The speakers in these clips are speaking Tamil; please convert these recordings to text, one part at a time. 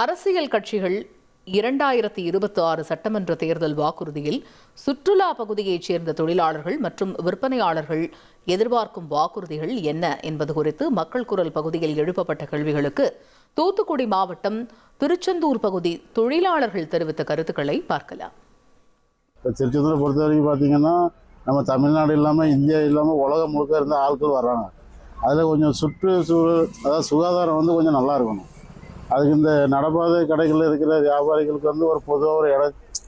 அரசியல் கட்சிகள் 2026 சட்டமன்ற தேர்தல் வாக்குறுதியில் சுற்றுலா பகுதியைச் சேர்ந்த தொழிலாளர்கள் மற்றும் விற்பனையாளர்கள் எதிர்பார்க்கும் வாக்குறுதிகள் என்ன என்பது குறித்து மக்கள் குரல் பகுதியில் எழுப்பப்பட்ட கேள்விகளுக்கு தூத்துக்குடி மாவட்டம் திருச்செந்தூர் பகுதி தொழிலாளர்கள் தெரிவித்த கருத்துக்களை பார்க்கலாம். திருச்செந்தூரை பொறுத்த வரைக்கும் பார்த்தீங்கன்னா, நம்ம தமிழ்நாடு இல்லாமல் இந்தியா இல்லாமல் உலகம் முழுக்க இருந்த ஆட்கள் வர்றாங்க. அதில் கொஞ்சம் சுற்றுச்சூழல் அதாவது சுகாதாரம் கொஞ்சம் நல்லா இருக்கணும். அதுக்கு இந்த நடப்பாதை கடைகளில் இருக்கிற வியாபாரிகளுக்கு ஒரு பொதுவாக ஒரு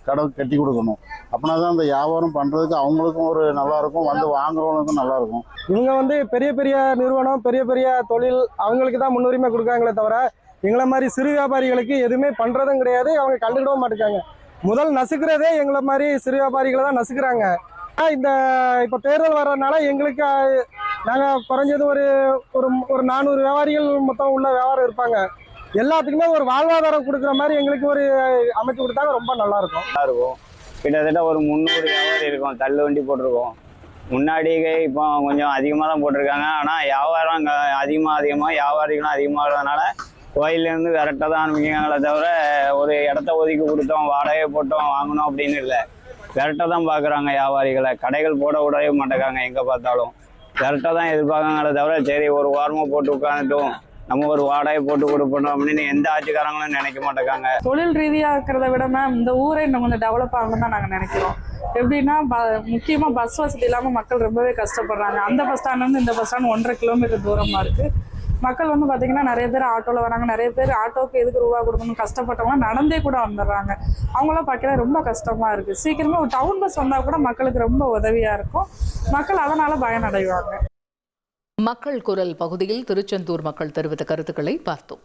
கடை கட்டி கொடுக்கணும். அப்படின்னா தான் அந்த வியாபாரம் பண்ணுறதுக்கு அவங்களுக்கும் ஒரு நல்லாயிருக்கும், வாங்குறவங்களுக்கும் நல்லாயிருக்கும். இவங்க பெரிய பெரிய நிறுவனம், பெரிய பெரிய தொழில் அவங்களுக்கு தான் முன்னுரிமை கொடுக்காங்களே தவிர எங்களை மாதிரி சிறு வியாபாரிகளுக்கு எதுவுமே பண்ணுறதும் கிடையாது. அவங்க கண்டுக்கிடவும் மாட்டேங்காங்க. முதல் நசுக்கிறதே எங்களை மாதிரி சிறு வியாபாரிகளை தான் நசுக்கிறாங்க. இப்போ தேர்தல் வர்றதுனால எங்களுக்கு நாங்கள் குறைஞ்சது ஒரு ஒரு 400 வியாபாரிகள் மொத்தம் உள்ள வியாபாரம் இருப்பாங்க. எல்லாத்துக்குமே ஒரு வாழ்வாதாரம் கொடுக்குற மாதிரி எங்களுக்கு ஒரு அமைச்சு கொடுத்தாங்க ரொம்ப நல்லா இருக்கும். கிட்டத்தட்ட ஒரு 300 வியாபாரி இருக்கும். தள்ளு வண்டி போட்டிருக்கோம். முன்னாடி இப்போ கொஞ்சம் அதிகமாக தான் போட்டிருக்காங்க. ஆனால் வியாபாரம் அதிகமாக வியாபாரிகளும் அதிகமாகிறதுனால கோயிலேருந்து கரெக்டாக தான் ஆரம்பிக்கிறாங்களே தவிர ஒரு இடத்த ஒதுக்கி கொடுத்தோம், வாடகை போட்டோம், வாங்கணும் அப்படின்னு இல்லை. கரெக்டாக தான் பார்க்குறாங்க வியாபாரிகளை. கடைகள் போட விடவே மாட்டேங்காங்க. எங்கே பார்த்தாலும் கரெக்டாக தான் எதிர்பார்க்காங்களே தவிர சரி ஒரு வாரமாக போட்டு உட்காந்துட்டோம், நம்ம ஒரு வாடகை போட்டு கொடுப்போம் அப்படின்னு எந்த ஆட்சிக்காரங்களும் நினைக்க மாட்டேங்காங்க. தொழில் ரீதியாக இருக்கிறத விட இந்த ஊரை இன்னும் கொஞ்சம் டெவலப் ஆகணும்னு தான் நாங்கள் நினைக்கிறோம். எப்படின்னா முக்கியமாக பஸ் வசதி இல்லாமல் மக்கள் ரொம்பவே கஷ்டப்படுறாங்க. அந்த பஸ் ஸ்டாண்ட்லேருந்து இந்த பஸ் ஸ்டாண்ட் 1.5 கிலோமீட்டர் தூரமாக இருக்குது. மக்கள் பார்த்தீங்கன்னா நிறைய பேர் ஆட்டோவில் வராங்க. நிறைய பேர் ஆட்டோவுக்கு எதுக்கு ரூபா கொடுக்கணும் கஷ்டப்பட்டவங்க நடந்தே கூட வந்துடுறாங்க. அவங்களாம் பார்க்கல ரொம்ப கஷ்டமாக இருக்குது. சீக்கிரமாக ஒரு டவுன் பஸ் வந்தால் கூட மக்களுக்கு ரொம்ப உதவியாக இருக்கும். மக்கள் அதனால் பயனடைவாங்க. மக்கள் குரல் பகுதியில் திருச்செந்தூர் மக்கள் தெரிவித்த கருத்துக்களை பார்த்தோம்.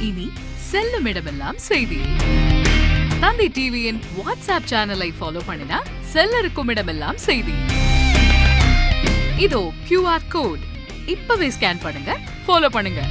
இனி செல்லும் இடமெல்லாம் செய்தி. தந்தி டிவியின் வாட்ஸ்அப் சேனலை ஃபாலோ பண்ணினா செல்ல இருக்கும் இடமெல்லாம் செய்தி. இதோ QR கோட் இப்பவே ஸ்கேன் பண்ணுங்க, ஃபாலோ பண்ணுங்க.